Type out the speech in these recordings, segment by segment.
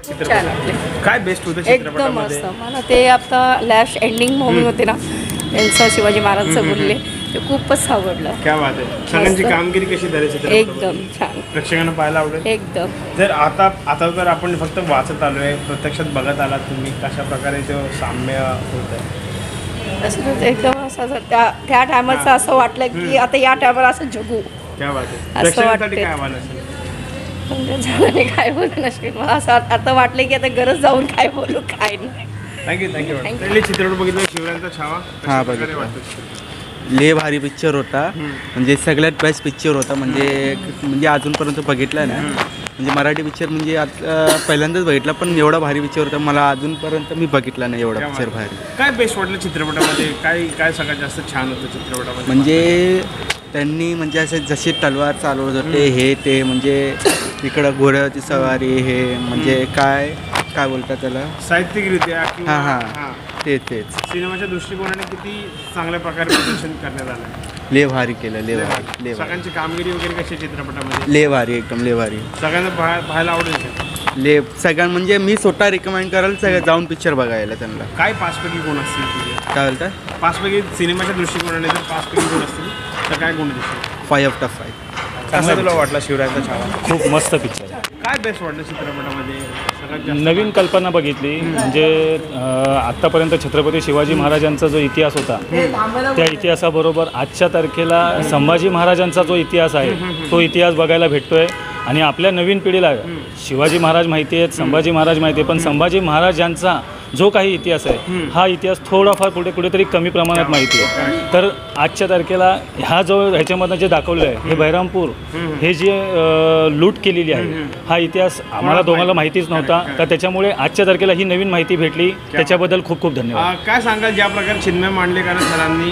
छान वाटले. काय बेस्ट होतं एकदम चित्रपटामध्ये? मस्त. मला ते आता लास्ट एंडिंग मूवी होते ना त्यांचं शिवाजी महाराजचं बोलले ते खूपच आवडलं. क्या बात आहे. सगळ्यांची कामगिरी कशी झाली चित्रपटामध्ये? एकदम छान. प्रेक्षकांना पाहायला आवडेल. एकदम जर आता तर आपण फक्त वाचत आलोय, प्रत्यक्षात बघत आलात तुम्ही, कशा प्रकारे ते साम्य होत आहे? असं एकदम असं त्या टायमाचं असं वाटलं की आता या टायमाला असं जगू. क्या बात आहे. असं प्रेक्षकांसाठी वाटतंय. काय आव्हान असेल? म्हणजे झालं नाही काय बोलू नसेल मला असं आता वाटलं की आता गरज जाऊन काय बोलू काय नाही. थँक्यू. पहिले चित्रपट बघितला शिवरायांचा छावा. हा, कशा प्रकारे बघितला. वाटतं? लय भारी पिक्चर होता. म्हणजे सगळ्यात बेस्ट पिक्चर होता. म्हणजे अजूनपर्यंत बघितला ना. म्हणजे मराठी पिक्चर म्हणजे पहिल्यांदाच बघितला, पण एवढा भारी पिक्चर होता. मला अजूनपर्यंत मी बघितला नाही एवढा पिक्चर भारी. काय बेस्ट वाटलं चित्रपटामध्ये? काय सगळ्यात जास्त छान होतं चित्रपटामध्ये? म्हणजे त्यांनी म्हणजे असे जसे तलवार चालवत होते हे ते, म्हणजे इकडं घोड्यावरची सवारी हे, म्हणजे काय बोलतात त्याला, साहित्यिकरित्या किंवा हां तेच सिनेमाच्या दृष्टिकोनाने किती चांगल्या प्रकारे प्रदर्शन करण्यात आलं. लय भारी केलं. लय भारी. सगळ्यांची कामगिरी वगैरे कशी आहे चित्रपटामध्ये? लय भारी, एकदम लय भारी. सगळ्यांना पाहायला आवडेल का? सगळ्यां म्हणजे मी स्वतः रिकमेंड कराल सगळं जाऊन पिक्चर बघायला त्यांना. काय पाचपैकी गुण असतील तुझे? काय बोलतात? पाचपैकी सिनेमाच्या दृष्टिकोनाने जर पाचपैकी गुण असतील तर काय गुण दिसतील? 5/5. कसा तुला वाटला शिवरायांचा छावा? खूप मस्त पिक्चर. काय बेस्ट वाटलं चित्रपटामध्ये सगळ्यात जास्त? नवीन कल्पना बघितली. म्हणजे आत्तापर्यंत छत्रपती शिवाजी महाराजांचा जो इतिहास होता त्या इतिहासाबरोबर आजच्या तारखेला संभाजी महाराजांचा जो इतिहास आहे तो इतिहास बघायला भेटतोय. आणि आपल्या नवीन पिढीला शिवाजी महाराज माहिती आहेत, संभाजी महाराज माहिती आहे, पण संभाजी महाराजांचा जो काही इतिहास आहे हा इतिहास थोडाफार कुठेतरी कमी प्रमाणात माहिती आहे. तर आजच्या तारखेला ह्याच्यामधनं जे दाखवलं आहे हे बहिरामपूर हे जे लूट केलेली आहे हा इतिहास आम्हाला दोघांना माहितीच नव्हता. तर त्याच्यामुळे आजच्या तारखेला ही नवीन माहिती भेटली, त्याच्याबद्दल खूप खूप धन्यवाद. काय सांगाल ज्या प्रकारे चिन्मय मांडलेकर सरांनी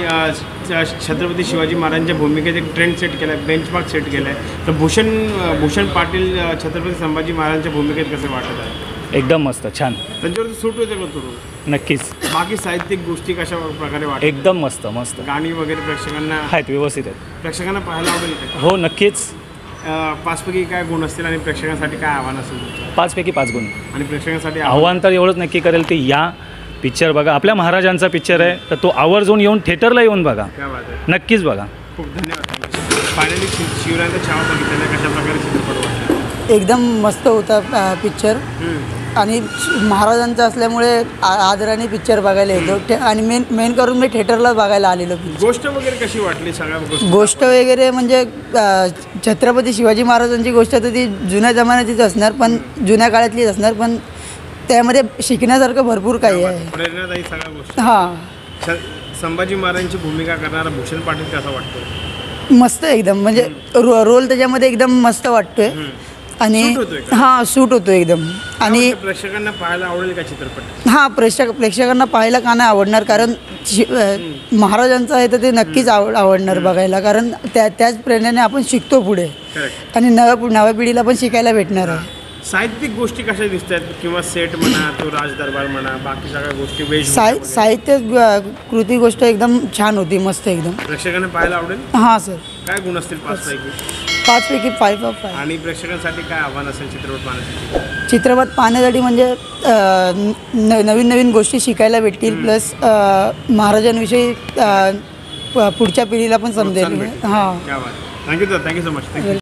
छत्रपती शिवाजी महाराजांच्या भूमिकेत एक ट्रेंड सेट केला आहे, बेंचमार्क सेट केला आहे, तर भूषण पाटील छत्रपती संभाजी महाराजांच्या भूमिकेत कसे वाटत आहे? एकदम मस्त, छान. त्यांच्यावरती सूट होते का तुला? नक्कीच. बाकी साहित्यिक गोष्टी कशा प्रकारे वाटतात? एकदम मस्त. गाणी वगैरे प्रेक्षकांना आहेत, व्यवस्थित आहेत. प्रेक्षकांना पाहायला आवडेल का? हो नक्कीच. पाचपैकी काय गुण असतील आणि प्रेक्षकांसाठी काय आव्हान असेल तुमचं? 5पैकी 5 गुण. आणि प्रेक्षकांसाठी आव्हान तर एवढंच नक्की करेल की या पिक्चर बघा. आपल्या महाराजांचा पिक्चर आहे तर तो आवर्जून येऊन थिएटरला येऊन बघा. काय बात आहे. नक्कीच बघा. खूप धन्यवाद. फायनली शिवरायांचा छावा बघितलेला कशा प्रकारे चित्रपट वाटला? एकदम मस्त होता पिक्चर. आणि महाराजांचा असल्यामुळे आदराने पिक्चर बघायला येतो. आणि मेन करून मी थिएटरला बघायला आलेलो. गोष्ट वगैरे कशी वाटली? सगळ्या गोष्ट वगैरे म्हणजे छत्रपती शिवाजी महाराजांची गोष्ट तर ती जुन्या जमान्याचीच असणार, पण जुन्या काळातलीच असणार, पण त्यामध्ये शिकण्यासारखं भरपूर काही आहे. प्रेरणादायी सगळ्या गोष्टी. हां. संभाजी महाराजांची भूमिका करणारा भूषण पाटील कसा वाटतो? मस्त एकदम. म्हणजे रोल त्याच्यामध्ये एकदम मस्त वाटतोय. आणि हां सूट होतो एकदम. आणि प्रेक्षकांना पाहायला आवडेल का चित्रपट? हां प्रेक्षकांना पाहायला का नाही आवडणार, कारण महाराजांचं आहे तर ते नक्कीच आवडणार बघायला, कारण त्याच प्रेरणेने आपण शिकतो पुढे आणि नव्या पिढीला पण शिकायला भेटणार आहे. साहित्यिक गोष्टी कशा दिसत आहेत? किंवा सेट म्हणा, तो राजदरबार म्हणा, बाकी सगळ्या गोष्टी साहित्य कृती गोष्ट एकदम छान होती, मस्त एकदम. प्रेक्षकांना पाहायला आवडेल? हां सर. काय गुण असतील 5पैकी? 5पैकी 5/5. आणि प्रेक्षकांसाठी काय आव्हान असेल चित्रपट पाहण्यासाठी? चित्रपट पाहण्यासाठी म्हणजे नवीन गोष्टी शिकायला भेटतील, प्लस महाराजांविषयी पुढच्या पिढीला पण समजेल. हां. Thank you so much.